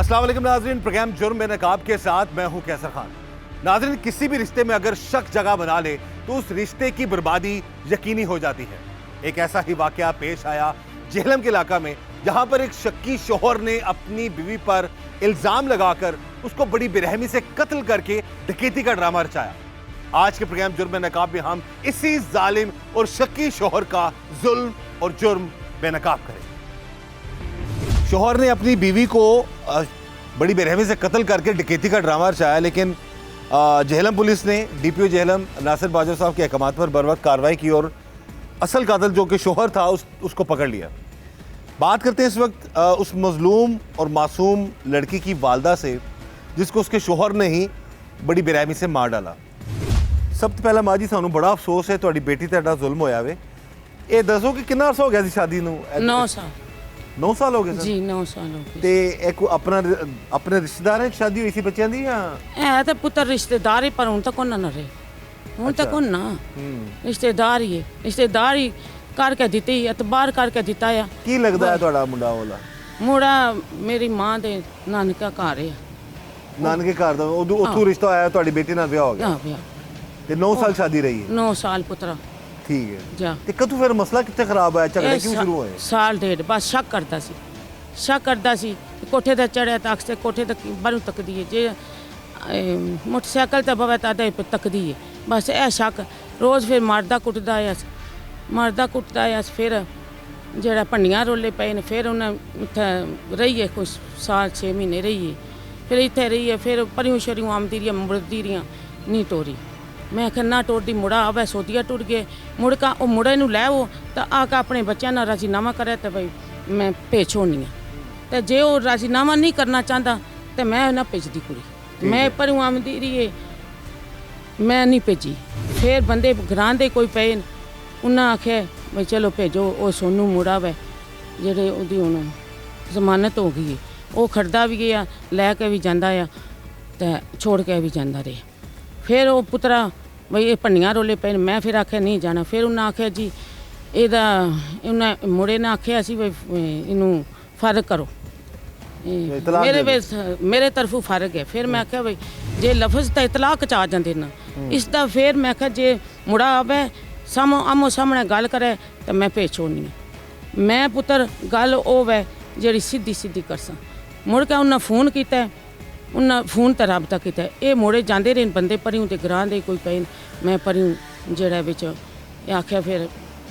अस्सलाम वालेकुम नाज़रीन, प्रोग्राम जुर्म में नकाब के साथ मैं हूं कैसर खान। नाज़रीन, किसी भी रिश्ते में अगर शक जगह बना ले तो उस रिश्ते की बर्बादी यकीनी हो जाती है। एक ऐसा ही वाकया पेश आया जेहलम के इलाका में, जहां पर एक शक्की शोहर ने अपनी बीवी पर इल्जाम लगाकर उसको बड़ी बेरहमी से कत्ल करके डकैती का ड्रामा रचाया। आज के प्रोग्राम जुर्म में नकाब में हम इसी जालिम और शक्की शोहर का जुल्म और जुर्म बेनकाब करें। शोहर ने अपनी बीवी को बड़ी बेरहमी से कत्ल करके डकैती का ड्रामा रचाया, लेकिन जेहलम पुलिस ने डीपीओ जेहलम नासिर बाजवा साहब के अहकामात पर बर वक्त कार्रवाई की और असल कातिल जो कि शोहर था उसको पकड़ लिया। बात करते हैं इस वक्त उस मजलूम और मासूम लड़की की वालदा से, जिसको उसके शोहर ने ही बड़ी बेरहमी से मार डाला। सब तो पहला माँ जी सानू बड़ा अफसोस है, तुहाडी बेटी ते एडा जुल्म होया वे। ये दसो कि कितना अर्सा हो गया सी शादी नू? 9 साल। 9 साल हो गए सर जी 9 साल हो गए। ते एक अपने रिश्तेदार शादी हुई सी बच्चों दी या है तो पुत्र रिश्तेदार ही, पर हूँ तक ना रहे, हूँ तक ना रिश्तेदार ही है, रिश्तेदार ही करके दिते, एतबार करके दिता है। की लगदा है तुहाडा मुंडा वाला? मुड़ा मेरी माँ दे नानका घर है। नानके घर दा उथों रिश्ता आया, तुहाडी बेटी नाल ब्याह हो गया ते 9 साल शादी रही है? 9 साल पुत्रा। ठीक है जा ते कदों फिर मसला कित्थे खराब होया, झगड़े क्यों शुरू होए? साल डेढ़ बस शक करता सी कोठे ते चढ़िया तक से कोठे तक बारू तकदी है, जे मोटरसाइकिल ते बवे तादे पे तकदी है, बस ए शक। रोज़ फिर मारदा कुटदा आया, फिर जेड़ा भंडियां रोले पे ने, फिर उन्हें इत्थे रही है कुछ साल 6 महीने रही है, फिर इत्थे रही है, फिर परियों शरियों आमदी रही, मुड़दी रही, नहीं टोरी। मैं आखिया ना टोरदी, मुड़ा आवे सोदिया टुट गए, मुड़का वो मुड़े नूं लै वो तो आके अपने बच्चों नाल राजीनामा करे तो भाई मैं भेज छोड़नी है, तो जे वो राजीनामा नहीं करना चाहता तो मैं ना भेजदी कुड़ी। मैं परियों आमदी रही है, मैं नहीं भेजी। फिर बंदे ग्रां दे कोई पे उन्हें आखे भाई चलो भेजो, वो सोनू मुड़ा वे जेड़े उहदी हुण जमानत हो गई है, वो खड़दा भी गया, लैके भी जांदा आ ते छोड़ के भी जांदा रहे। फिर वो पुत्रा भाई ये भंडियां रोले पे, मैं फिर आख्या नहीं जाना। फिर उन्हें आख्या जी एदा उन्हें मुड़े ने आख्या सी भाई इनू फर्क करो, मेरे तरफों फर्क है। फिर मैं आख्या भाई जे लफज तो इतलाक च आ जाते ना इसका, फिर मैं आख्या जे मुड़ा आवे आमो सामने गल करे तो मैं भेज छोड़नी है। मैं पुत्र गल होवे जी सीधी करसा। मुड़ के उन्हें फोन किया, उन्हें फोन तर रबता किया, ये मुड़े जाते रहे बंदे परियों के ग्रां दे कोई पे। मैं परियों जेड़ा बिच आख्या फिर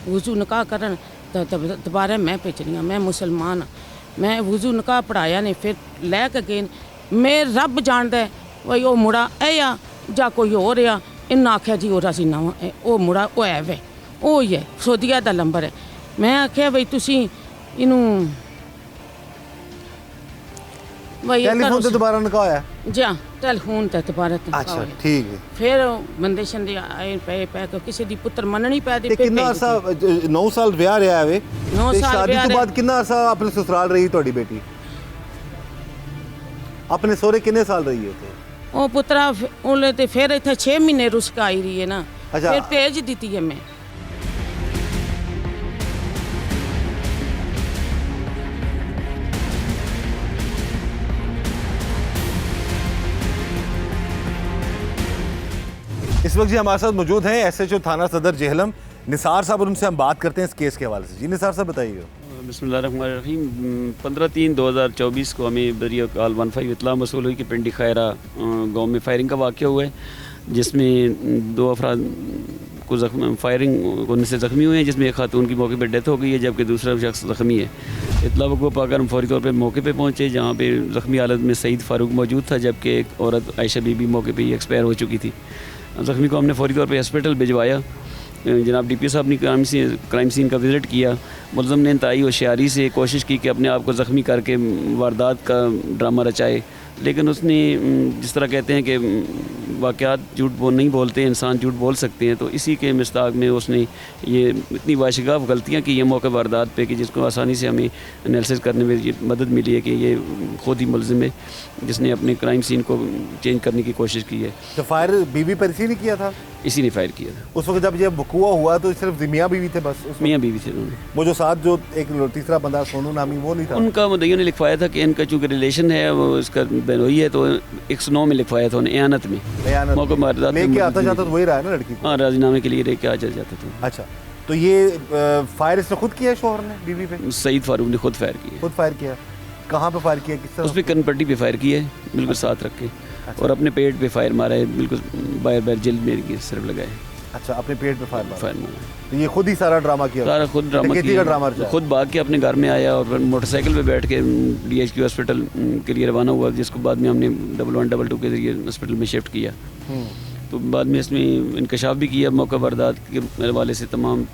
वजू निकाह करन तो दोबारा मैं भेजनी, मैं मुसलमान हाँ, मैं वजू निकाह पढ़ाया ने, फिर लैके गए। मैं रब जानदा भाई वो मुड़ा है या कोई होर आ। इन्हें आख्या जी वो राजीनामा वो मुड़ा वो है वे, वो ही है सोदिया का नंबर है। मैं आख्या भाई तुसी इनू भाई टेलीफोन ते दोबारा निकाह होया? जा टेलीफोन ते दोबारा। अच्छा ठीक है। फिर बंदे शंदे आए पे किसी दी पुत्र मननी पै दे। कितना अरसा 9 साल ब्याह रहा है? 9 साल शादी तो बाद कितना अरसा अपने ससुराल रही तुहाडी बेटी? अपने सोहरे कितने साल रही है थे? वो पुत्रा उन्हें तो फिर इतने 6 महीने रुस्क आई रही है ना। अच्छा। फिर भेज दी है मैं। इस वक्त जी हमारे साथ मौजूद हैं एसएचओ थाना सदर जेहलम निसार साहब, और उनसे हम बात करते हैं इस केस के हवाले से। जी निसार साहब बताइएगा। बिस्मिल्लाहिर्रहमानिर्रहीम। 15/3/2024 को हमें बरिया कॉल 15 इतला मसूल हुई कि पिंडी खैरा गांव में फायरिंग का वाक़या हुआ है, जिसमें 2 अफराद को फायरिंग होने से ज़ख्मी हुए हैं, जिसमें एक खातून की मौके पर डेथ हो गई है, जबकि दूसरा शख्स ज़ख्मी है। इतला वक़्फ़ पाकर हम फौरी तौर पर मौके पर पहुँचे, जहाँ पे ज़ख्मी हालत में सईद फ़ारूक मौजूद था, जबकि एक औरत आयशा बीबी मौके पर ही एक्सपायर हो चुकी थी। ज़ख्मी को हमने फौरी तौर पर हॉस्पिटल भिजवाया। जनाब डीपीओ साहब ने क्राइम सीन का विज़िट किया। मुलज़म ने इंतहाई होशियारी से कोशिश की कि अपने आप को ज़ख्मी करके वारदात का ड्रामा रचाए, लेकिन उसने जिस तरह कहते हैं कि वाक़यात नहीं बोलते, इंसान झूठ बोल सकते हैं, तो इसी के मिस्ताक में उसने ये इतनी वाशिगाफ गलतियाँ की ये मौके वारदात पे कि जिसको आसानी से हमें एनालिसिस करने में ये मदद मिली है कि ये खुद ही मुलजिम है जिसने अपने क्राइम सीन को चेंज करने की कोशिश की है। तो फायर बीवी पर इसी ने किया था? इसी ने फायर किया था। उस वक्त जब ये वकूआ हुआ तो सिर्फ मियाँ बीवी थे बस? मियाँ बीवी थे दोनों। वो जो साथ जो एक तीसरा बंदा सोनू नामी वो नहीं था? उनका मुद्दइयों ने लिखवाया था कि इनका चूँकि रिलेशन है वो इसका बहनोई है, तो 109 में लिखवाया था उन्हें एयानत में। मौके वारदात लेके आता जाता तो वही रहा है ना लड़की? हाँ, राजीनामे के लिए लेके आ जाता था। अच्छा, तो ये फायर इसने खुद किया शोहर ने बीवी पे? सईद फारूक ने खुद फायर किया। खुद फायर किया? कहाँ पे फायर किया, किस तरह? उस पर कनपट्टी पे फायर किया है बिल्कुल साथ रख के, और अपने पेट पे फायर मारा है, बिल्कुल बार जल्द मेरे सिर्फ लगाए। अच्छा, अपने पेट पे फायर मारा। तो ये खुद ही सारा ड्रामा किया? सारा खुद ड्रामा किया, खुद भाग के अपने घर में आया और मोटरसाइकिल पे बैठ के DHQ हॉस्पिटल के लिए रवाना हुआ, जिसको बाद में हमने 1122 के जरिए हॉस्पिटल में शिफ्ट किया। तो बाद में इसमें इंकशाफ भी किया मौका वारदात के हवाले से, तमाम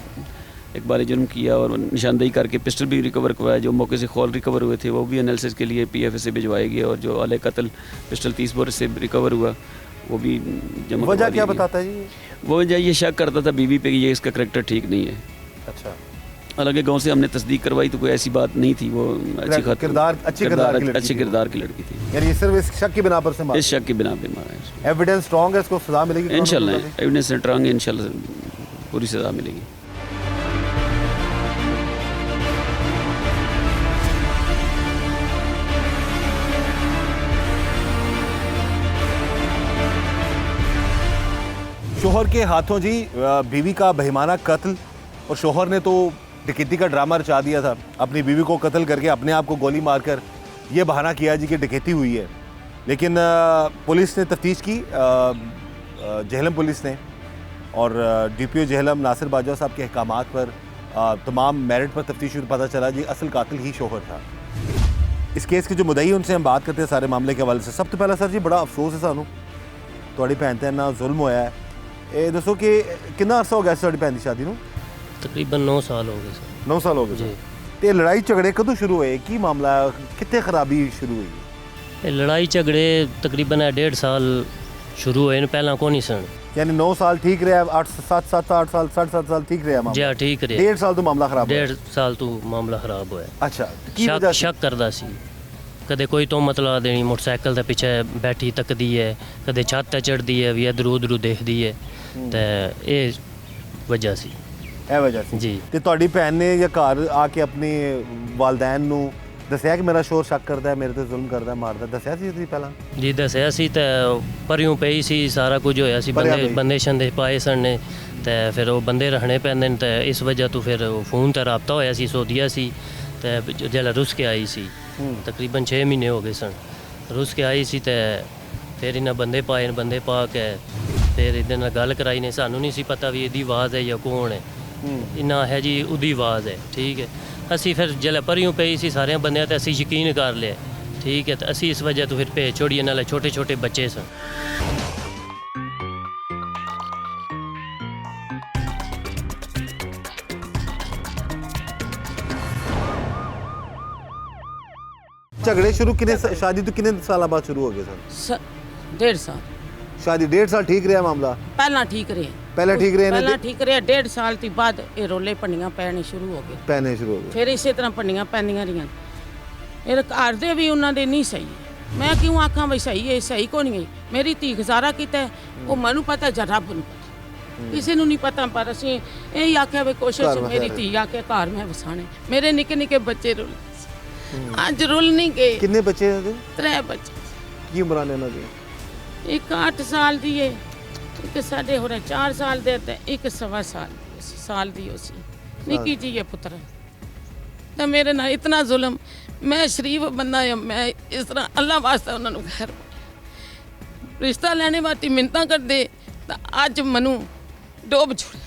इकबाल जुर्म किया और निशानदेही करके पिस्टल भी रिकवर करवाया। जो मौके से खौल रिकवर हुए थे वो भी एनालिसिस के लिए PFA से भिजवाए गए, और जो आले कत्ल पिस्टल 30 बोर से रिकवर हुआ वो भी जमा। वजह क्या बताता है जी? वो वजह ये शक करता था बीवी पे कि ये इसका करैक्टर ठीक नहीं है। अच्छा, हालांकि गांव से हमने तस्दीक करवाई तो कोई ऐसी बात नहीं थी, वो अच्छे किरदार की लड़की थी। यानी ये सिर्फ इस शक की बिना पर से मारा? इस शक की बिना पे मारा है। एविडेंस स्ट्रांग है, इसको सजा मिलेगी इंशाल्लाह। एविडेंस स्ट्रांग है, इंशाल्लाह पूरी सजा मिलेगी। शोहर के हाथों जी बीवी का बेईमाना कत्ल, और शोहर ने तो डकैती का ड्रामा रचा दिया था, अपनी बीवी को कत्ल करके अपने आप को गोली मारकर ये बहाना किया जी कि डकैती हुई है। लेकिन पुलिस ने तफ्तीश की, जहलम पुलिस ने, और DPO जहलम नासिर बाजवा साहब के अहकामात पर तमाम मेरिट पर तफ्तीश हुई, पता चला जी असल कातिल ही शोहर था। इस केस के जो मुद्दई उनसे हम बात करते हैं सारे मामले के हवाले से। सब तो पहला सर जी बड़ा अफसोस है सानू, तुहाडी भैन ते इन्ना जुल्म होया है। ਇਹ ਦੱਸੋ कि कितना अरसा हो गया ਤੁਹਾਡੀ ਭੈਣ ਦੀ ਸ਼ਾਦੀ ਨੂੰ? तकरीबन 9 साल हो गए सर। 9 साल हो गए जी। ਤੇ ਲੜਾਈ ਝਗੜੇ ਕਦੋਂ ਸ਼ੁਰੂ ਹੋਏ, ਕੀ ਮਾਮਲਾ, ਕਿੱਥੇ ਖਰਾਬੀ ਸ਼ੁਰੂ ਹੋਈ? ये लड़ाई झगड़े तकरीबन 1.5 साल शुरू होए ने, पहला को नहीं सन। यानी 9 साल ठीक रहा, 8 7 साल 7 साल ठीक रहा मामला? जी हाँ, ठीक रहे। 1.5 साल तो मामला खराब होया? 1.5 साल तो मामला खराब होया। अच्छा, की वजह से? शक करदा सी, कदे कोई तो मतलब देनी मोटरसाइकिल के पीछे बैठी तकदी है, कदे छत ते चढ़दी है भी इधर उधर देखदी है, ਤੇ ਇਹ ਵਜ੍ਹਾ ਸੀ। ਇਹ ਵਜ੍ਹਾ ਸੀ ਜੀ। ਤੇ ਤੁਹਾਡੀ ਭੈਣ ਨੇ ਜਾਂ ਘਰ ਆ ਕੇ ਆਪਣੇ ਵਾਲਦੈਨ ਨੂੰ ਦੱਸਿਆ ਕਿ ਮੇਰਾ ਸ਼ੋਹਰ ਸ਼ੱਕ ਕਰਦਾ ਹੈ, ਮੇਰੇ ਤੇ ਜ਼ੁਲਮ ਕਰਦਾ ਹੈ, ਮਾਰਦਾ? ਦੱਸਿਆ ਸੀ ਤੁਸੀਂ ਪਹਿਲਾਂ? ਜੀ ਦੱਸਿਆ ਸੀ, ਤੇ ਪਰਿਓਂ ਪਈ ਸੀ, ਸਾਰਾ ਕੁਝ ਹੋਇਆ ਸੀ, ਬੰਦੇ ਸ਼ੰਦੇ ਪਾਏ ਸਨ ਨੇ, ਤੇ ਫਿਰ ਉਹ ਬੰਦੇ ਰੱਖਣੇ ਪੈਂਦੇ ਨੇ, ਤੇ ਇਸ ਵਜ੍ਹਾ ਤੋਂ ਫਿਰ ਫੋਨ ਤੇ ਰਾਬਤਾ ਹੋਇਆ ਸੀ, ਸੋਧੀਆ ਸੀ, ਤੇ ਜਿਹੜਾ ਰੁਸ ਕੇ ਆਈ ਸੀ, ਤਕਰੀਬਨ 6 ਮਹੀਨੇ ਹੋ ਗਏ ਸਨ ਰੁਸ ਕੇ ਆਈ ਸੀ, ਤੇ ਫਿਰ ਇਹਨਾਂ ਬੰਦੇ ਪਾਏ, ਬੰਦੇ ਪਾ ਕੇ ਫਿਰ ਇਹਦੇ ਨਾਲ ਗੱਲ ਕਰਾਈ ਨੇ। ਸਾਨੂੰ ਨਹੀਂ ਸੀ ਪਤਾ ਵੀ ਇਹਦੀ ਆਵਾਜ਼ ਹੈ ਜਾਂ ਕੌਣ ਹੈ, ਇੰਨਾ ਹੈ ਜੀ ਉਹਦੀ ਆਵਾਜ਼ ਹੈ, ਠੀਕ ਹੈ। ਅਸੀਂ ਫਿਰ ਜਿਹੜਾ ਪਰਿਓਂ ਪਈ ਸੀ ਸਾਰਿਆਂ ਬੰਦਿਆਂ ਤੇ ਅਸੀਂ ਯਕੀਨ ਕਰ ਲਿਆ, ਠੀਕ ਹੈ, ਤੇ ਅਸੀਂ ਇਸ ਵਜ੍ਹਾ ਤੋਂ ਫਿਰ ਭੇਜ ਛੋੜੀਏ, ਨਾਲੇ ਛੋਟੇ ਛੋਟੇ ਬੱਚੇ ਸਨ। झगड़े शुरू कितने, शादी तो कितने साल बाद शुरू हो गए सर? 1.5 साल। शादी 1.5 साल ठीक रहा मामला? ਪਹਿਲਾਂ ਠੀਕ ਰਹੇ, पहले ठीक रहे ਪਹਿਲਾਂ ਠੀਕ ਰਹੇ। 1.5 ਸਾਲ ਤੋਂ ਬਾਅਦ ਇਹ ਰੋਲੇ ਪੰਨੀਆਂ ਪੈਣੇ ਸ਼ੁਰੂ ਹੋ ਗਏ, पहने शुरू हो गए। ਫਿਰ ਇਸੇ ਤਰ੍ਹਾਂ ਪੰਨੀਆਂ ਪੈਂਦੀਆਂ ਰਹੀਆਂ। ਇਹ ਘਰ ਦੇ ਵੀ ਉਹਨਾਂ ਦੇ ਨਹੀਂ ਸਹੀ। ਮੈਂ ਕਿਉਂ ਆਖਾਂ ਬਈ ਸਹੀ ਹੈ, ਸਹੀ ਕੋ ਨਹੀਂ ਹੈ। ਮੇਰੀ ਧੀ ਗੁਜ਼ਾਰਾ ਕੀਤਾ, ਉਹ ਮੈਨੂੰ ਪਤਾ ਜਾਂ ਰੱਬ ਨੂੰ ਪਤਾ, ਕਿਸੇ ਨੂੰ ਨਹੀਂ ਪਤਾ। ਪਰ ਅਸੀਂ ਇਹ ਆਖਿਆ ਵੀ ਕੋਸ਼ਿਸ਼ ਮੇਰੀ ਧੀ ਆ ਕੇ ਘਰ ਮੈਂ ਵਸਾਣੇ। ਮੇਰੇ ਨਿੱਕੇ ਨਿੱਕੇ ਬੱਚੇ ਰੁੱਲ ਅੱਜ ਰੁੱਲ ਨਹੀਂ ਗਏ। ਕਿੰਨੇ ਬੱਚੇ ਨੇ? 3 ਬੱਚੇ। ਕੀ ਉਮਰਾਂ ਨੇ ਉਹਨਾਂ ਦੀ? ਇੱਕ 8 ਸਾਲ ਦੀ ਹੈ, ਇੱਕ ਸਾਡੇ ਹੋ 4 ਸਾਲ ਦੇ, ਤੇ ਇੱਕ 1.25 ਸਾਲ ਦੀ ਹੋ ਸੀ, ਨਿੱਕੀ ਜੀ ਹੈ ਪੁੱਤਰ। ਤਾਂ ਮੇਰੇ ਨਾਲ ਇਤਨਾ ਜ਼ੁਲਮ, ਮੈਂ ਸ਼ਰੀਫ ਬੰਦਾ ਹਾਂ, ਮੈਂ ਇਸ ਤਰ੍ਹਾਂ ਅੱਲਾ ਵਾਸਤਾ ਉਹਨਾਂ ਨੂੰ ਖੈਰ ਰਿਸ਼ਤਾ ਲੈਣੇ ਵਾਸਤੇ ਮਿੰਨਤਾਂ ਕਰਦੇ, ਤਾਂ ਅੱਜ ਮੈਨੂੰ ਡੋਬ ਛੋੜਿਆ,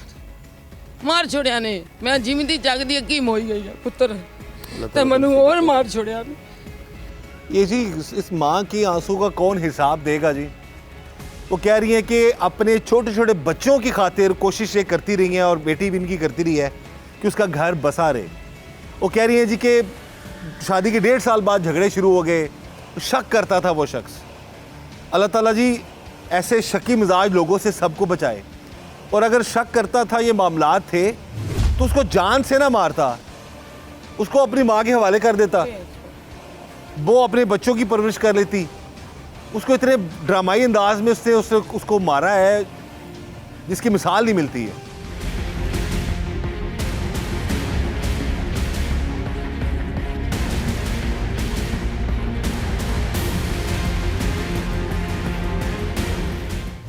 ਮਾਰ ਛੋੜਿਆ ਨੇ। ਮੈਂ ਜਿਵੇਂ ਦੀ ਜਗਦੀ ਅੱਗੀ ਮੋਈ ਗਈ ਆ ਪੁੱਤਰ, ਤੇ ਮੈਨੂੰ ਹੋਰ ਮਾਰ ਛੋੜਿਆ। ये जी इस माँ की आंसू का कौन हिसाब देगा जी? वो कह रही हैं कि अपने छोटे छोटे बच्चों की खातिर कोशिशें करती रही हैं, और बेटी भी इनकी करती रही है कि उसका घर बसा रहे। वो कह रही हैं जी कि शादी के 1.5 साल बाद झगड़े शुरू हो गए, शक करता था वो शख्स। अल्लाह ताला जी ऐसे शकी मिजाज लोगों से सबको बचाए। और अगर शक करता था ये मामलात थे तो उसको जान से ना मारता, उसको अपनी माँ के हवाले कर देता, वो अपने बच्चों की परवरिश कर लेती। उसको इतने ड्रामाई अंदाज में उसको मारा है जिसकी मिसाल नहीं मिलती है।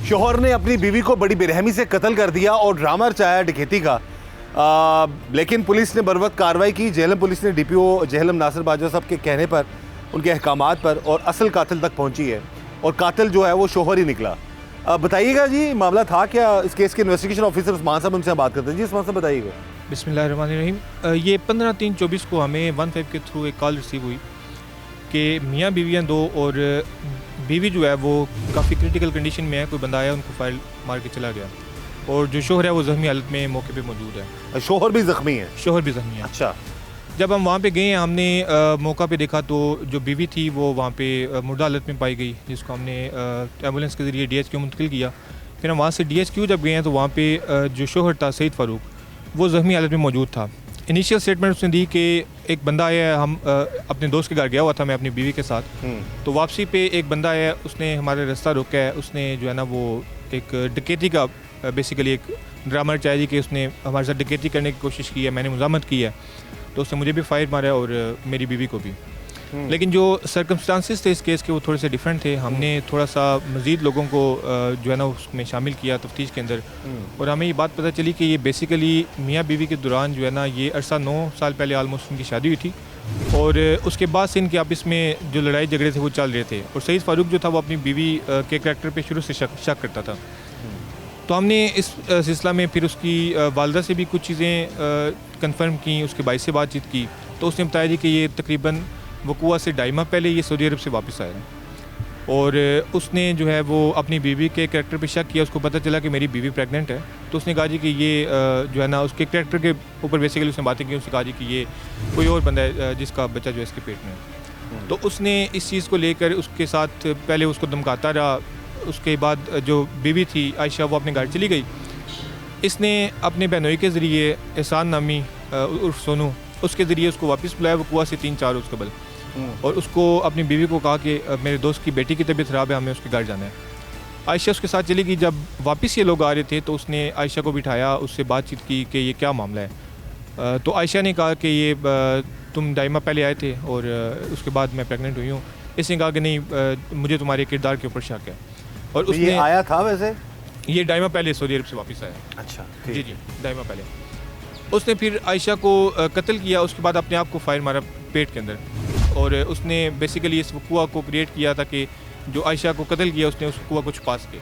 शोहर ने अपनी बीवी को बड़ी बेरहमी से कत्ल कर दिया और ड्रामा रचाया डकैती का। लेकिन पुलिस ने बरवक्त कार्रवाई की। जेहलम पुलिस ने डीपीओ जेहलम नासिर बाजवा साहब के कहने पर, उनके अहकामात पर और असल कातिल तक पहुंची है और कातिल जो है वो शोहर ही निकला। बताइएगा जी मामला था क्या? इस केस के इन्वेस्टिगेशन ऑफिसर उस्मान साहब, उनसे बात करते हैं। जी उस्मान साहब बताइएगा। बिस्मिल्लाहिर्रहमानिर्रहीम। ये 15/3/24 को हमें 15 के थ्रू एक कॉल रिसीव हुई कि मियाँ बीवियाँ दो और बीवी जो है वो काफ़ी क्रिटिकल कंडीशन में है, कोई बंदा आया उनको फाइल मार के चला गया और जो शोहर है वो ज़ख्मी हालत में मौके पे मौजूद है। शोहर भी ज़ख्मी है? शोहर भी ज़ख्मी है। अच्छा। जब हम वहाँ पे गए हमने मौका पे देखा तो जो बीवी थी वो वहाँ पे मुर्दा हालत में पाई गई, जिसको हमने एम्बुलेंस के ज़रिए DHQ मुंतकिल किया। फिर हम वहाँ से DHQ जब गए हैं तो वहाँ पे जो शोहर था सईद फ़ारूक, वो ज़ख्मी हालत में मौजूद था। इनिशियल स्टेटमेंट उसने दी कि एक बंदा आया है, हम अपने दोस्त के घर गया हुआ था मैं अपनी बीवी के साथ, तो वापसी पे एक बंदा आया, उसने हमारे रास्ता रोका है, उसने जो है ना वो एक डकैती का बेसिकली एक ड्रामा रचाया कि उसने हमारे साथ डकैती करने की कोशिश की है, मैंने मुज़ामत की है, तो उसने मुझे भी फायर मारा और मेरी बीवी को भी। लेकिन जो सर्कमस्टांसिस थे इस केस के वो थोड़े से डिफरेंट थे। हमने थोड़ा सा मज़ीद लोगों को जो है ना उसमें शामिल किया तफ्तीश के अंदर, और हमें ये बात पता चली कि ये बेसिकली मियाँ बीवी के दौरान जो है ना ये अरसा 9 साल पहले आलमोस्ट उनकी शादी हुई थी और उसके बाद से इनके आपस में जो लड़ाई झगड़े थे वो चल रहे थे और सईद फ़ारूक जो था वो अपनी बीवी के करैक्टर पे शुरू से शक करता था। तो हमने इस सिलसिला में फिर उसकी वालदा से भी कुछ चीज़ें कंफर्म की, उसके भाई से बातचीत की, तो उसने बताया जी कि ये तकरीबन वक़ुआ से 2.5 माह पहले ये सऊदी अरब से वापस आया और उसने जो है वो अपनी बीवी के करैक्टर पे शक किया। उसको पता चला कि मेरी बीवी प्रेग्नेंट है, तो उसने कहा जी कि ये जो है ना उसके करैक्टर के ऊपर बेसिकली उसने बातें की। उसने कहा जी कि ये कोई और बंदा है जिसका बच्चा जो है इसके पेट में है। तो उसने इस चीज़ को लेकर उसके साथ पहले उसको धमकाता रहा। उसके बाद जो बीवी थी आयशा वो अपने घर चली गई। इसने अपने बहनोई के ज़रिए एहसान नामी उर्फ सोनू, उसके ज़रिए उसको वापस बुलाया वक़ुआ से 3-4 रोज़ कबल, और उसको अपनी बीवी को कहा कि मेरे दोस्त की बेटी की तबीयत ख़राब है, हमें उसके घर जाना है। आयशा उसके साथ चली गई। जब वापस ये लोग आ रहे थे तो उसने आयशा को बिठाया, उससे बातचीत की कि ये क्या मामला है। तो आयशा ने कहा कि ये तुम 2.5 माह पहले आए थे और उसके बाद मैं प्रेग्नेंट हुई हूँ। इसने कहा कि नहीं मुझे तुम्हारे किरदार के ऊपर शक है। और उसने ये आया था वैसे ये 2.5 माह पहले सऊदी अरब से वापस आया। अच्छा जी 2.5 माह पहले। उसने फिर आयशा को कत्ल किया, उसके बाद अपने आप को फायर मारा पेट के अंदर, और उसने बेसिकली इस वक़ुआ को क्रिएट किया था कि जो आयशा को कत्ल किया उसने उस वक़ुआ को छुपा सके।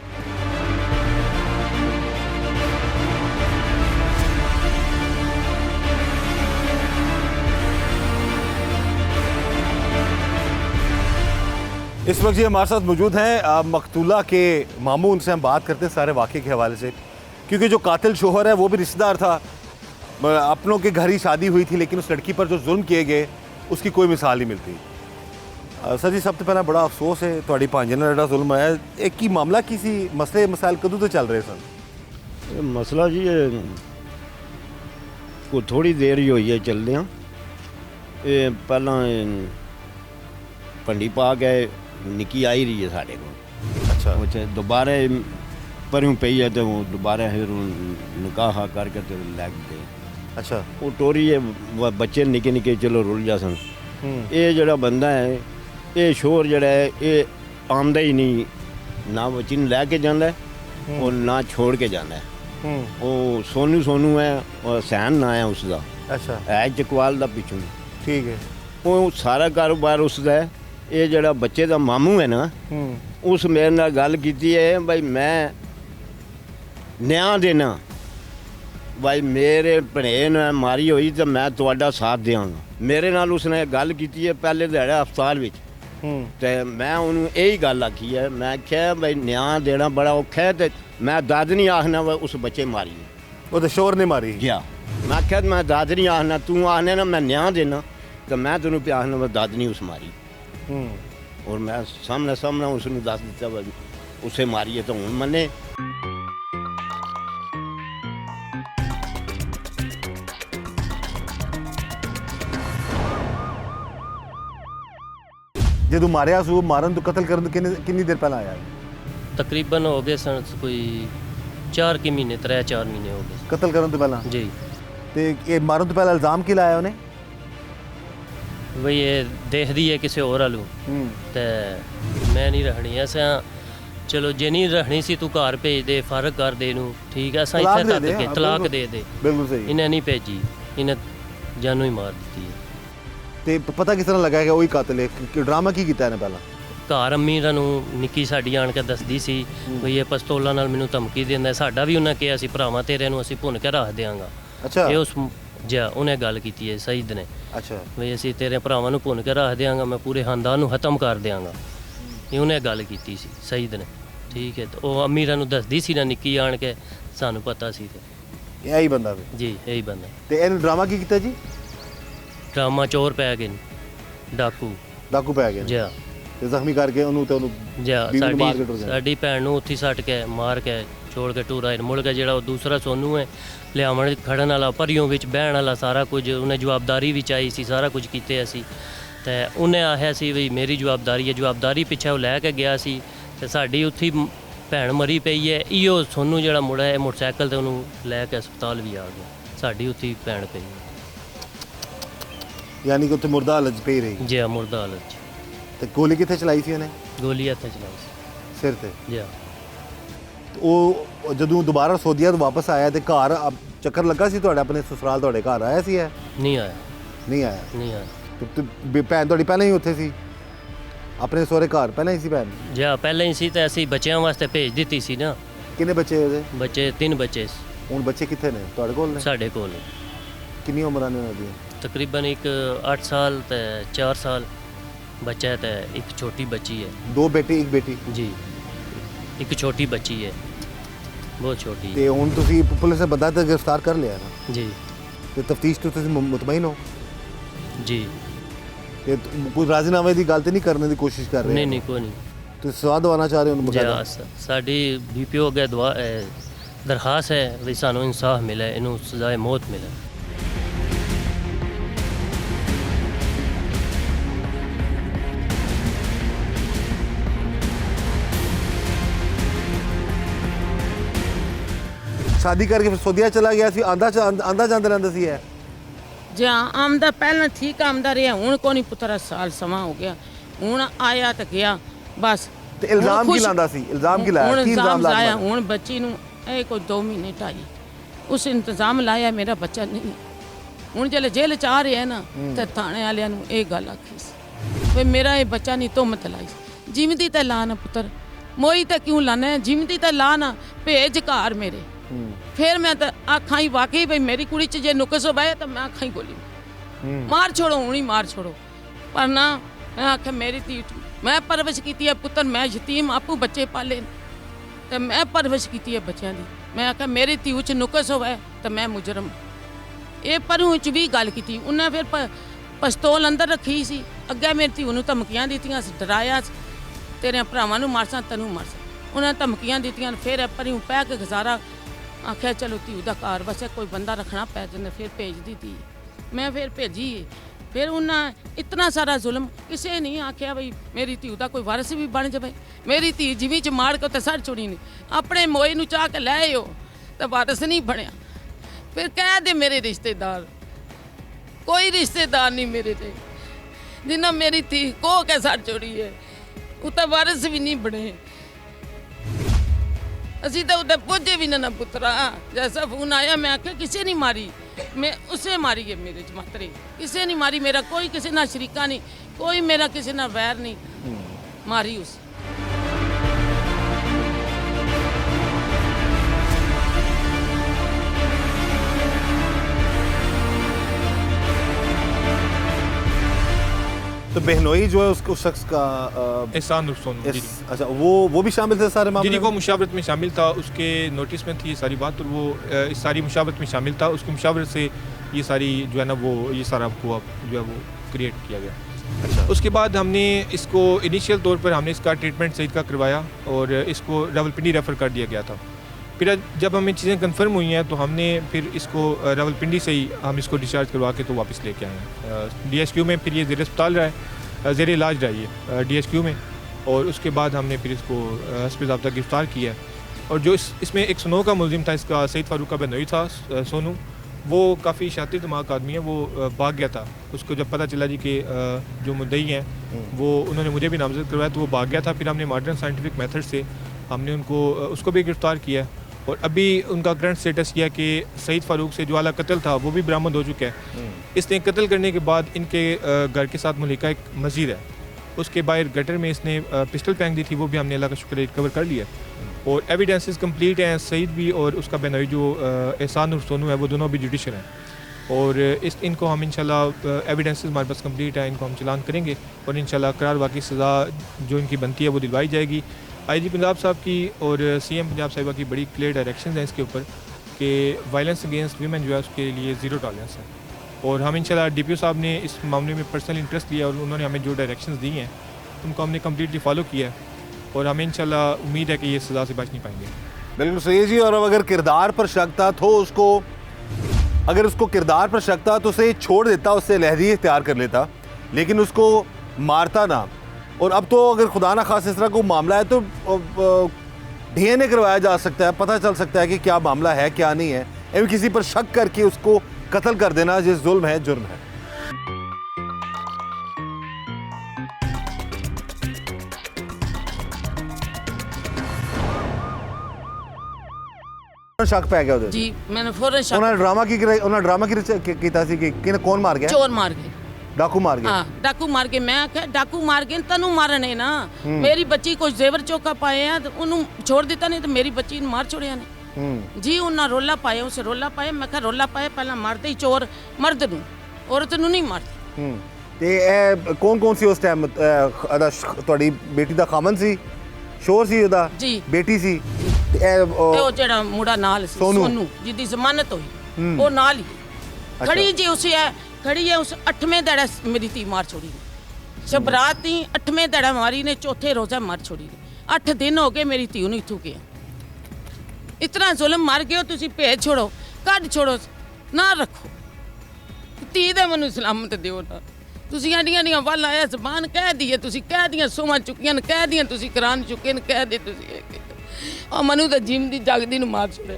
इस वक्त ये हमारे साथ मौजूद हैं मकतूला के मामू, उनसे हम बात करते हैं सारे वाक़े के हवाले से, क्योंकि जो कातिल शोहर है वो भी रिश्तेदार था, अपनों के घर ही शादी हुई थी, लेकिन उस लड़की पर जो जुल्म किए गए उसकी कोई मिसाल नहीं मिलती। सर जी सब तो पहला बड़ा अफसोस है तुहाड़ी भांजे नाल जेहड़ा जुल्म है, एक ही मामला किसी मसले मसाइल कदों तो चल रहे सन? मसला जी को थोड़ी देर ही हुई है चलदियां। पहला भंडी पा के निकी आई रही है साढ़े को। अच्छा। दोबारा परूं पई है तो दोबारा फिर निकाह करके तो लैग गए। अच्छा। वो टोरी है बच्चे निके निके चलो रुल जा सन। ये जड़ा बंदा है ये शोर जड़ा है ये आमदा ही नहीं, ना बच्ची ने लैके जाता है और ना छोड़ के जाता है। वो सोनू है और सैन ना है उसका। अच्छा। है चकवाल का पिछू। ठीक है। वो सारा कारोबार उसका है। ये जड़ा बच्चे का मामू है ना उस मेरे नाल गल की है भाई मैं न्याय देना, भाई मेरे भने ने मारी हुई तो मैं तुहाडा साथ देंगा। मेरे नाल उसने गल की है पहले दिहाड़े हस्पताल विच, ते मैं उन्होंने यही गल आखी है। मैं आख्या भाई न्याय देना बड़ा औखा है, तो मैं दर्द नहीं आखना वा उस बच्चे मारी वो तो शोर ने मारी गया। मैं आख्या मैं दर्द नहीं आखना, तू आखने ना मैं न्याय देना, तो मैं तेन पे आखना वा दर्द नहीं उस मारी। और मैं सामने उसने दस दिता भाई उसे मारिए तो हूँ मने। ਜਦੋਂ ਮਾਰਿਆ ਸੀ ਉਹ ਮਾਰਨ ਤੋਂ ਕਤਲ ਕਰਨ ਤੋਂ ਕਿੰਨੀ ਦੇਰ ਪਹਿਲਾਂ ਆਇਆ ਤਕਰੀਬਨ ਹੋ ਗਏ ਸਨ ਕੋਈ 4 ਕੀ ਮਹੀਨੇ 3-4 ਮਹੀਨੇ ਹੋ ਗਏ ਕਤਲ ਕਰਨ ਤੋਂ ਪਹਿਲਾਂ ਜੀ। ਤੇ ਇਹ ਮਾਰਨ ਤੋਂ ਪਹਿਲਾਂ ਇਲਜ਼ਾਮ ਕੀ ਲਾਇਆ ਉਹਨੇ ਬਈ ਇਹ ਦੇਖਦੀ ਹੈ ਕਿਸੇ ਹੋਰ ਵਾਲੂ ਤੇ ਮੈਂ ਨਹੀਂ ਰੱਖਣੀ ਐਸਾ। ਚਲੋ ਜੇ ਨਹੀਂ ਰੱਖਣੀ ਸੀ ਤੂੰ ਘਰ ਭੇਜ ਦੇ, ਫਰਕ ਕਰ ਦੇ ਇਹਨੂੰ, ਠੀਕ ਹੈ ਅਸਾਂ ਇੱਥੇ ਤੱਕ ਕੇ ਤਲਾਕ ਦੇ ਦੇ। ਬਿਲਕੁਲ ਸਹੀ। ਇਹਨੇ ਨਹੀਂ ਭੇਜੀ, ਇਹਨੇ ਜਾਨੋਂ ਹੀ ਮਾਰ ਦਿੱਤੀ ਹੈ। ਤੇ ਪਤਾ ਕਿਸ ਤਰ੍ਹਾਂ ਲੱਗਾ ਕਿ ਉਹੀ ਕਾਤਲ ਹੈ? ਡਰਾਮਾ ਕੀ ਕੀਤਾ ਇਹਨੇ ਪਹਿਲਾਂ? ਘਰ ਅੰਮੀ ਇਹਨਾਂ ਨੂੰ ਨਿੱਕੀ ਸਾਡੀ ਆਣ ਕੇ ਦੱਸਦੀ ਸੀ ਵੀ ਇਹ ਪਿਸਤੌਲਾਂ ਨਾਲ ਮੈਨੂੰ ਧਮਕੀ ਦਿੰਦਾ। ਸਾਡਾ ਵੀ ਉਹਨਾਂ ਕਿਹਾ ਸੀ ਭਰਾਵਾਂ ਤੇਰੇ ਨੂੰ ਅਸੀਂ ਭੁੰਨ ਕੇ ਰੱਖ ਦਿਆਂਗਾ। ਅੱਛਾ। ਇਹ ਉਸ ਉਹਨੇ ਗੱਲ ਕੀਤੀ ਹੈ ਸਈਦ ਨੇ। ਅੱਛਾ। ਵੀ ਅਸੀਂ ਤੇਰੇ ਭਰਾਵਾਂ ਨੂੰ ਭੁੰਨ ਕੇ ਰੱਖ ਦਿਆਂਗਾ, ਮੈਂ ਪੂਰੇ ਖਾਨਦਾਨ ਨੂੰ ਖਤਮ ਕਰ ਦਿਆਂਗਾ। ਇਹ ਉਹਨੇ ਗੱਲ ਕੀਤੀ ਸੀ ਸਈਦ ਨੇ, ਠੀਕ ਹੈ। ਤੇ ਉਹ ਅਮੀਰਾਂ ਨੂੰ ਦੱਸਦੀ ਸੀ ਨਾ ਨਿੱਕੀ ਆਣ ਕੇ, ਸਾਨੂੰ ਪਤਾ ਸੀ। ਤੇ ਇਹੀ ਬੰਦਾ ਵੀ ਜੀ ਇਹੀ ਬੰਦਾ। ਤੇ ਇਹਨੇ ਡਰਾਮਾ ਕੀ ਕੀਤਾ ਜੀ? ਡਰਾਮਾ ਚੋਰ ਪੈ ਗਏ ਨੇ, ਡਾਕੂ ਪੈ ਗਏ ਜਾ ਤੇ ਜ਼ਖਮੀ ਕਰਕੇ ਉਹਨੂੰ ਜਾ ਬੀਵੀ ਨੂੰ ਮਾਰ ਕੇ ਟੁਰ ਗਿਆ। ਸਾਡੀ ਭੈਣ ਨੂੰ ਉੱਥੇ ਸੱਟ ਕੇ ਮਾਰ ਕੇ ਛੋੜ ਕੇ ਟੂਰ ਆਏ। ਮੁੜ ਕੇ ਜਿਹੜਾ ਉਹ ਦੂਸਰਾ ਸੋਨੂ ਹੈ ਲਿਆਵਣ ਖੜਨ ਵਾਲਾ, ਭਰੀਆਂ ਵਿੱਚ ਬਹਿਣ ਵਾਲਾ, ਸਾਰਾ ਕੁਝ ਉਹਨੇ ਜਵਾਬਦਾਰੀ ਵੀ ਚਾਹੀ ਸੀ, ਸਾਰਾ ਕੁਝ ਕੀਤੇ ਅਸੀਂ। ਤੇ ਉਹਨੇ ਆਖਿਆ ਸੀ ਵੀ ਮੇਰੀ ਜਵਾਬਦਾਰੀ ਹੈ, ਜਵਾਬਦਾਰੀ ਪਿੱਛੇ ਉਹ ਲੈ ਕੇ ਗਿਆ ਸੀ। ਤੇ ਸਾਡੀ ਉੱਥੇ ਭੈਣ ਮਰੀ ਪਈ ਹੈ। ਇਹੋ ਸੋਨੂ ਜਿਹੜਾ ਮੁੰਡਾ ਹੈ ਮੋਟਰਸਾਈਕਲ ਤੇ ਉਹਨੂੰ ਲੈ ਕੇ ਹਸਪਤਾਲ ਵੀ ਆ ਗਿਆ। ਸਾਡੀ ਉੱਥੇ ਭੈਣ ਪਈ ਹੈ। ਯਾਨੀ ਕਿ ਉੱਥੇ ਮੁਰਦਾ ਹਾਲਤ 'ਚ ਪਈ ਰਹੀ। ਜੀ ਮੁਰਦਾ ਹਾਲਤ 'ਚ। ਤੇ ਗੋਲੀ ਕਿੱਥੇ ਚਲਾਈ ਸੀ ਉਹਨੇ? ਗੋਲੀ ਹੱਥ ਚਲਾਈ ਸੀ ਸਿਰ ਤੇ। ਜੀ। ਉਹ ਜਦੋਂ ਦੁਬਾਰਾ ਸੋਧੀਆ ਤੋਂ ਵਾਪਸ ਆਇਆ ਤੇ ਘਰ ਚੱਕਰ ਲੱਗਾ ਸੀ ਤੁਹਾਡੇ ਆਪਣੇ ਸਸੁਰਾਲ, ਤੁਹਾਡੇ ਘਰ ਆਇਆ ਸੀ? ਹੈ ਨਹੀਂ ਆਇਆ। ਨਹੀਂ ਆਇਆ? ਨਹੀਂ ਆਇਆ। ਤੇ ਭੈਣ ਤੁਹਾਡੀ ਪਹਿਲਾਂ ਹੀ ਉੱਥੇ ਸੀ ਆਪਣੇ ਸਹੁਰੇ ਘਰ? ਪਹਿਲਾਂ ਹੀ ਸੀ ਭੈਣ? ਜੀ ਪਹਿਲਾਂ ਹੀ ਸੀ। ਤੇ ਅਸੀਂ ਬੱਚਿਆਂ ਵਾਸਤੇ ਭੇਜ ਦਿੱਤੀ ਸੀ ਨਾ। ਕਿੰਨੇ ਬੱਚੇ ਉਹਦੇ? ਬੱਚੇ 3 ਬੱਚੇ ਸੀ। ਹੁਣ ਬੱਚੇ ਕਿੱਥੇ ਨੇ? ਤੁਹਾਡੇ ਕੋਲ ਨੇ? ਸਾਡੇ ਕੋਲ ਕਿੰਨੀ ਉਮਰਾਂ ਨੇ ਉਹਨਾਂ ਦੀਆਂ? ਤਕਰੀਬਨ ਇੱਕ 8 ਸਾਲ ਤੇ 4 ਸਾਲ ਬੱਚਾ ਹੈ ਤੇ ਇੱਕ ਛੋਟੀ ਬੱਚੀ ਹੈ। 2 ਬੇਟੇ 1 ਬੇਟੀ? ਜੀ ਇੱਕ ਛੋਟੀ ਬੱਚੀ ਹੈ, ਬਹੁਤ ਛੋਟੀ ਹੈ। ਤੇ ਹੁਣ ਤੁਸੀਂ ਪੁਲਿਸ ਨੇ ਬੰਦਾ ਤਾਂ ਗ੍ਰਿਫਤਾਰ ਕਰ ਲਿਆ ਨਾ? ਜੀ। ਤੇ ਤਫਤੀਸ਼ ਤੋਂ ਤੁਸੀਂ ਮੁਤਮਈਨ ਹੋ? ਜੀ। ਤੇ ਕੋਈ ਰਾਜ਼ੀਨਾਮੇ ਦੀ ਗੱਲ ਤੇ ਨਹੀਂ ਕਰਨ ਦੀ ਕੋਸ਼ਿਸ਼ ਕਰ ਰਹੇ? ਨਹੀਂ ਕੋਈ ਨਹੀਂ। ਤੁਸੀਂ ਸਵਾਦ ਦਵਾਉਣਾ ਚਾਹ ਰਹੇ ਹੋ ਬਕਾਇਦਾ? ਸਾਡੀ BPO ਅੱਗੇ ਦਰਖਾਸਤ ਹੈ ਵੀ ਸਾਨੂੰ ਇਨਸਾਫ ਮਿਲੇ, ਇਹਨੂੰ ਸਜ਼ਾਏ ਮੌਤ ਮਿਲੇ। शादी करके फिर सऊदीया चला गया सी? आंदा जांदा रहंदा सी? है ਜਾਂ ਆਮਦਾ ਪਹਿਲਾਂ ਠੀਕ ਆਮਦਾ ਰਿਹਾ, ਹੁਣ ਕੋਈ ਨਹੀਂ ਪੁੱਤਰਾ ਸਾਲ ਸਮਾਂ ਹੋ ਗਿਆ। ਹੁਣ ਆਇਆ ਤਾਂ ਗਿਆ ਬਸ। ਤੇ ਇਲਜ਼ਾਮ ਕੀ ਲਾਉਂਦਾ ਸੀ? ਇਲਜ਼ਾਮ ਕੀ ਲਾਇਆ? ਕੀ ਇਲਜ਼ਾਮ ਲਾਇਆ? ਹੁਣ ਬੱਚੀ ਨੂੰ ਇਹ ਕੋਈ 2 ਮਹੀਨੇ ਢਾਈ ਉਸ ਇੰਤਜ਼ਾਮ ਲਾਇਆ ਮੇਰਾ ਬੱਚਾ ਨਹੀਂ। ਹੁਣ ਜਿਹੜੇ ਜੇਲ੍ਹ ਚ ਆ ਰਿਹਾ ਨਾ ਤੇ ਥਾਣੇ ਵਾਲਿਆਂ ਨੂੰ ਇਹ ਗੱਲ ਆਖੀ ਸੀ ਵੀ ਮੇਰਾ ਇਹ ਬੱਚਾ ਨਹੀਂ ਤੁਹਮਤ ਲਾਈ ਸੀ। ਜਿਮਦੀ ਤੇ ਲਾ ਨਾ ਪੁੱਤਰ, ਮੋਈ ਤੇ ਕਿਉਂ ਲਾਣਾ? ਜਿਮਦੀ ਤੇ ਲਾ ਨਾ, ਭੇਜ ਘਰ ਮੇਰੇ। फिर मैं तो आखा ही वाकई भाई मेरी कुड़ी च जे नुकस हो पाए तो मैं आखा ही गोली मार छोड़ो, हूँ ही मार छोड़ो। पर ना मैं आख्या मेरी धी मैं परवरिश की है पुत्र, मैं यतीम आपू बच्चे पाले तो मैं परवरिश की है बच्चों की। मैं आख्या मेरी धी च नुकस हो तो मैं मुजरम। ये परू च भी गल की। उन्हें फिर पिस्तौल अंदर रखी सी, अगे मेरी धी धमकियां दित्तियां, डराया तेरे भरावां नूं मारसा तैनूं मारसा। उन्हें धमकियां दित्तियां। फिर परू पै के गुजारा आख्या चलो धी का घर बस कोई बंदा रखना पै जाए। फिर भेज दी थी मैं, फिर भेजी। फिर उन्हें इतना सारा जुल्म, किसी नहीं आख्या भाई मेरी धी का कोई वारस भी बन जाए। मेरी धी जिमी च मार के सर चुड़ी नहीं, अपने मोए नूं चाह के लै आओ तो वारस नहीं बनया। फिर कह दे मेरे रिश्तेदार, कोई रिश्तेदार नहीं मेरे ते जिन्ना मेरी धी को के सर चुड़ी है, वो तो वारस भी नहीं बने। असी तो उधर पहुंचे भी ना पुत्रा। जैसा फोन आया मैं आख्या किसी नहीं मारी, मैं उसे मारी है मेरे जमातरे, किसी नहीं मारी। मेरा कोई किसी ना शरीका नहीं, कोई मेरा किसी ना वैर नहीं, मारी उसे। तो बहनोई जो है उस शख्स का एहसान सोनू जी। अच्छा वो भी शामिल थे सारे मामले? जी वो मुशावरत में शामिल था, उसके नोटिस में थी ये सारी बात, और वो इस सारी मुशावरत में शामिल था। उसकी मुशावरत से ये सारी जो है ना वो ये सारा हुआ जो है वो क्रिएट किया गया। उसके बाद हमने इसको इनिशियल तौर पर हमने इसका ट्रीटमेंट सईद का करवाया और इसको रावलपिंडी रेफ़र कर दिया गया था। फिर जब हमें चीज़ें कंफर्म हुई हैं तो हमने फिर इसको रावलपिंडी से ही हम इसको डिस्चार्ज करवा के तो वापस लेके आए हैं DSQ में। फिर ये ज़ेर अस्पताल रहा है, ज़ेर इलाज रहा है DSQ में, और उसके बाद हमने फिर इसको हस्ब ज़ाब्ता गिरफ़्तार किया है। और जो इसमें एक सुनो का मुलजिम था, इसका सईद फारूक का बहनोई था सोनू, वो काफ़ी शातिर दिमाग आदमी है, वो भाग गया था। उसको जब पता चला जी कि जो मुद्दई हैं वो उन्होंने मुझे भी नामजद करवाया तो वो भाग गया था। फिर हमने मॉडर्न साइंटिफिक मेथड से हमने उसको भी गिरफ़्तार किया है। और अभी उनका करंट स्टेटस यह है कि सईद फारूक से जो आला कत्ल था वो भी बरामद हो चुका है। इसने कत्ल करने के बाद इनके घर के साथ मुल्का एक मस्जिद है, उसके बाहर गटर में इसने पिस्टल फेंक दी थी, वो भी हमने अल्लाह का शुक्र रिकवर कर लिया। और एविडेंसेस कंप्लीट हैं, सईद भी और उसका बहनोई जो एहसान और सोनू है वो दोनों भी जुडिशल हैं। और इनको हम इंशाल्लाह एविडेंसेस हमारे पास कंप्लीट है, इनको हम चलान करेंगे और इंशाल्लाह करार वाकई सज़ा जो इनकी बनती है वो दिलवाई जाएगी। IG पंजाब साहब की और CM पंजाब साहिबा की बड़ी क्लियर डायरेक्शन हैं इसके ऊपर कि वायलेंस अगेंस्ट वीमेन जो है उसके लिए ज़ीरो टॉलरेंस है। और हम इंशाल्लाह DPO साहब ने इस मामले में पर्सनल इंटरेस्ट लिया और उन्होंने हमें जो डायरेक्शंस दी हैं उनको हमने कम्प्लीटली फॉलो किया है और हमें इंशाल्लाह उम्मीद है कि ये सज़ा से बच नहीं पाएंगे। बिल्कुल सही है जी। और अब अगर किरदार पर शक था तो उसको किरदार पर शक था तो उसे छोड़ देता, उससे लहदी इख्तियार कर लेता, लेकिन उसको मारता ना। और अब तो अगर खुदा ना खास इस तरह को मामला है तो DNA करवाया जा सकता है, पता चल सकता है कि क्या मामला है क्या नहीं है। एवं किसी पर शक करके उसको कत्ल कर देना जिस जुल्म है जुर्म है। शक पै गया ਉਹਦੇ जी मैंने फौरन शक ਉਹਨਾਂ ਡਰਾਮਾ ਕੀਤਾ ਸੀ ਕਿ ਕਿਹਨੇ ਕੌਣ ਮਾਰ ਗਿਆ चोर मार गए। डाकू मार गया। हाँ डाकू मार के मैं आख्या डाकू मार के तनु मारने ना मेरी बच्ची को जेवर चौका पाए हैं तो उन्होंने छोड़ दिता, नहीं तो मेरी बच्ची ने मार छोड़िया ने जी। उन्हें रोला पाया, उसे रोला पाया, मैं कहा रोला पाया पहला मारते ही चोर मर्द नू, औरत नू नहीं मारती। ਤੇ ਇਹ ਕੌਣ ਸੀ ਉਸ ਟਾਈਮ ਤੁਹਾਡੀ ਬੇਟੀ ਦਾ ਖਾਮਨ ਸੀ, ਸ਼ੋਰ ਸੀ ਉਹਦਾ ਜੀ ਬੇਟੀ ਸੀ ਤੇ ਤੇ ਉਹ ਜਿਹੜਾ ਮੁੰਡਾ ਨਾਲ ਸੀ ਸੋਨੂ। ਸੋਨੂ ਜਿਹਦੀ ਜ਼ਮਾਨਤ ਹੋਈ ਉਹ ਨਾਲ ਹੀ ਖੜੀ ਜੀ ਉਸੇ ਹੈ ਖੜੀ ਹੈ। ਉਸ 8ਵੇਂ ਦਿਹਾੜਾ ਮੇਰੀ ਧੀ ਮਾਰ ਛੋੜੀ ਨੇ, ਸ਼ਬਰਾਤ ਦੀ 8ਵੇਂ ਦਿਹਾੜਾ ਮਾਰੀ ਨੇ, ਚੌਥੇ ਰੋਜ਼ਾ ਮਾਰ ਛੋੜੀ ਨੇ। 8 ਦਿਨ ਹੋ ਗਏ ਮੇਰੀ ਧੀ ਨੂੰ ਇੱਥੋਂ ਗਿਆ। ਇਤਨਾ ਜ਼ੁਲਮ ਮਾਰ ਗਏ ਹੋ ਤੁਸੀਂ, ਭੇਜ ਛੋੜੋ, ਕੱਢ ਛੋੜੋ, ਨਾ ਰੱਖੋ, ਧੀ ਦੇ ਮੈਨੂੰ ਸਲਾਮਤ ਦਿਓ ਨਾ। ਤੁਸੀਂ ਆਡੀਆਂ ਵੱਲ ਆਇਆ ਜ਼ਬਾਨ ਕਹਿ ਦਈਏ, ਤੁਸੀਂ ਕਹਿ ਦੀਆਂ ਸੋਵਾਂ ਚੁੱਕੀਆਂ ਨੇ, ਕਹਿ ਦੀਆਂ ਤੁਸੀਂ ਕੁਰਾਨ ਚੁੱਕੇ ਨੇ, ਕਹਿ ਦੇ ਤੁਸੀਂ ਆ ਮਨੂ ਤਾਂ ਜਿਮ ਦੀ ਜਗਦੀ ਨੂੰ ਮਾਰ ਛੋੜਿਆ।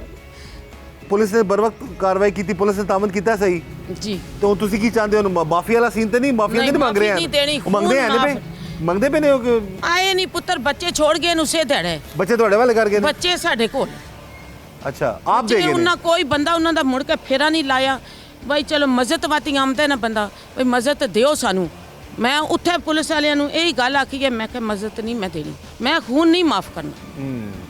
ਪੁਲਿਸ ਨੇ ਬਰ ਵਕਤ ਕਾਰਵਾਈ ਕੀਤੀ, ਪੁਲਿਸ ਨੇ ਤਾਮਦ ਕੀਤਾ ਸਹੀ ਜੀ। तो ਤੁਸੀਂ ਕੀ ਚਾਹੁੰਦੇ ਹੋ? ਮਾਫੀਆ ਵਾਲਾ ਸੀਨ ਤੇ ਨਹੀਂ, ਮਾਫੀਆ ਤੇ ਨਹੀਂ ਮੰਗ ਰਹੇ ਨਹੀਂ ਦੇਣੀ, ਹਨ, ਮੰਗਦੇ ਹਨ ਮੰਗਦੇ ਪਏ ਨੇ ਉਹ ਆਏ ਨਹੀਂ ਪੁੱਤਰ, ਬੱਚੇ ਛੋੜ ਗਏ ਨੂੰ ਸੇ ਧੜੇ, ਬੱਚੇ ਤੁਹਾਡੇ ਵਾਲੇ ਕਰ ਗਏ ਨੇ? ਬੱਚੇ ਸਾਡੇ ਕੋਲ। ਅੱਛਾ ਆਪ ਦੇ ਜੇ ਗਏ ਉਹਨਾਂ ਨੇ? ਕੋਈ ਬੰਦਾ ਉਹਨਾਂ ਦਾ ਮੁੜ ਕੇ ਫੇਰਾ ਨਹੀਂ ਲਾਇਆ ਬਈ ਚਲੋ ਮਜ਼ਤ ਵਾਤੀ ਆਮਦਾ ਨਾ ਬੰਦਾ ਬਈ ਮਜ਼ਤ ਦਿਓ ਸਾਨੂੰ। ਮੈਂ ਉੱਥੇ ਪੁਲਿਸ ਵਾਲਿਆਂ ਨੂੰ ਇਹੀ ਗੱਲ ਆਖੀ ਹੈ, ਮੈਂ ਕਿਹਾ ਮਜ਼ਤ ਨਹੀਂ ਮੈਂ ਦੇਣੀ, ਮੈਂ ਖੂਨ ਨਹੀਂ ਮਾਫ ਕਰਨਾ,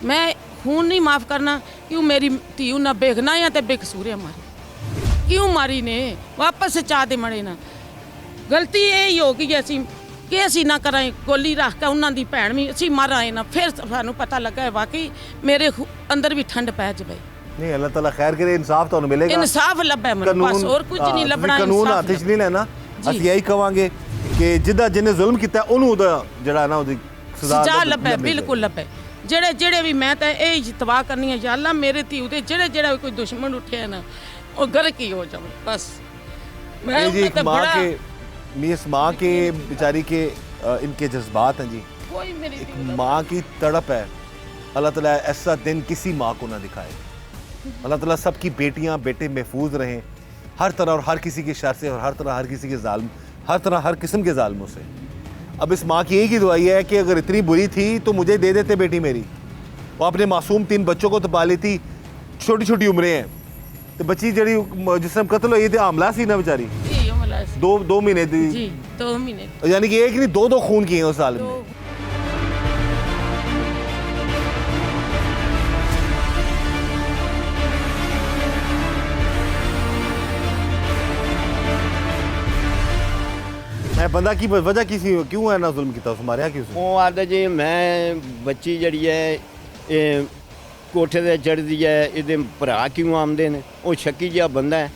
ਮੈਂ खून नहीं माफ़ करना। क्यों मेरी धी ना बेगना या तो बेकसूर मारी, क्यों मारी ने वापस चाह दे मड़े ना। गलती यही हो गई असी कि असी ना कराएं गोली रख के उन्होंने दी भैन भी असी मर आए ना, फिर सानू पता लगा है वाकई मेरे अंदर भी ठंड पै जाए। नहीं अल्लाह ताला खैर करे, इंसाफ तो मिलेगा, इंसाफ लभे मैं बस और कुछ नहीं लभना। कानून हाथ च नहीं लेना। ਅਸੀਂ यही कहांगे कि जिदा जिन्हें जुल्म किया ਉਹਨੂੰ ਉਹਦਾ ਜਿਹੜਾ ਨਾ ਉਹਦੀ सजा लभे, बिल्कुल लभे। ਜਿਹੜੇ ਵੀ ਮੈਂ ਤਾਂ ਇਹ ਤਬਾਹ ਕਰਨੀ ਹੈ ਯਾ ਅੱਲਾ, ਮੇਰੇ ਧੀ ਉਹਦੇ ਜਿਹੜੇ ਕੋਈ ਦੁਸ਼ਮਣ ਉੱਠਿਆ ਨਾ ਉਹ ਗਰਕ ਹੀ ਹੋ ਜਾਵੇ बस। मैं जी एक तो माँ बड़ा के इस माँ के बेचारी के इनके जज्बात हैं जी, कोई मेरी एक माँ की तड़प है। अल्लाह ताला ऐसा दिन किसी माँ को ना दिखाए। अल्लाह ताला सबकी बेटियाँ बेटे महफूज रहें हर तरह और हर किसी के शर से और हर तरह हर किसी के जालिम, हर तरह हर किस्म के जालिमों से। अब इस माँ की एक ही दुआई है कि अगर इतनी बुरी थी तो मुझे दे देते बेटी मेरी। वो अपने मासूम 3 बच्चों को तो पाली थी, छोटी छोटी उम्रें हैं, तो बच्ची जड़ी जिस टाइम कत्ल हुई थी आमला सी ना बेचारी, जी हमला सी। 2 महीने थी जी 2 महीने, यानी कि एक नहीं 2 खून किए हैं उस साल में। मैं बंदा की वजह किसी क्यों है ना जुल्म किया मारिया क्यों? ਉਹ ਆਖਦਾ ਜੀ ਮੈਂ ਬੱਚੀ ਜਿਹੜੀ ਹੈ ਇਹ ਕੋਠੇ ਤੇ ਚੜ੍ਹਦੀ ਹੈ, ਇਹਦੇ ਭਰਾ ਕਿਉਂ ਆਉਂਦੇ ਨੇ, ਉਹ ਸ਼ੱਕੀ ਜਿਹਾ ਬੰਦਾ ਹੈ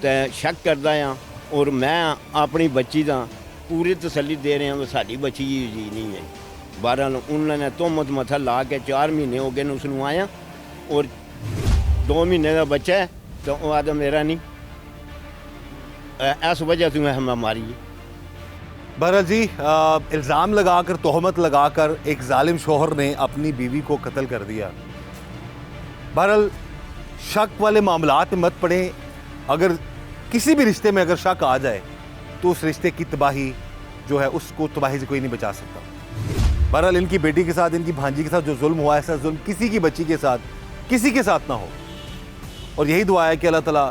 ਤੇ ਸ਼ੱਕ ਕਰਦਾ ਆ। ਔਰ ਮੈਂ ਆਪਣੀ ਬੱਚੀ ਦਾ पूरी तसल्ली दे रहे हैं वो साड़ी बची जी नहीं है। बहरहाल उन्होंने तोहमत मथा ला के 4 महीने हो गए ने उसनू आया और 2 महीने का बच्चा है तो वो आदम मेरा नहीं, इस वजह से मैं मारी है। बहरहाल जी इल्ज़ाम लगाकर तोहमत लगाकर एक जालिम शोहर ने अपनी बीवी को कत्ल कर दिया। बहरहाल शक वाले मामलात में मत पड़े। अगर किसी भी रिश्ते में अगर शक आ जाए तो उस रिश्ते की तबाही जो है उसको तबाही से कोई नहीं बचा सकता। बहरहाल इनकी बेटी के साथ, इनकी भांजी के साथ जो जुल्म हुआ, ऐसा जुल्म किसी की बच्ची के साथ, किसी के साथ ना हो। और यही दुआ है कि अल्लाह ताला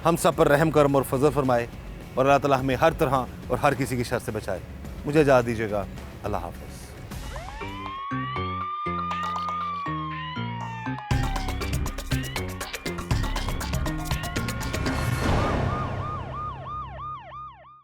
हम सब पर रहम करम और फजल फरमाए और अल्लाह ताला हमें हर तरह और हर किसी की शर से बचाए। मुझे इजाज़त दीजिएगा। अल्लाह हाफ़िज़।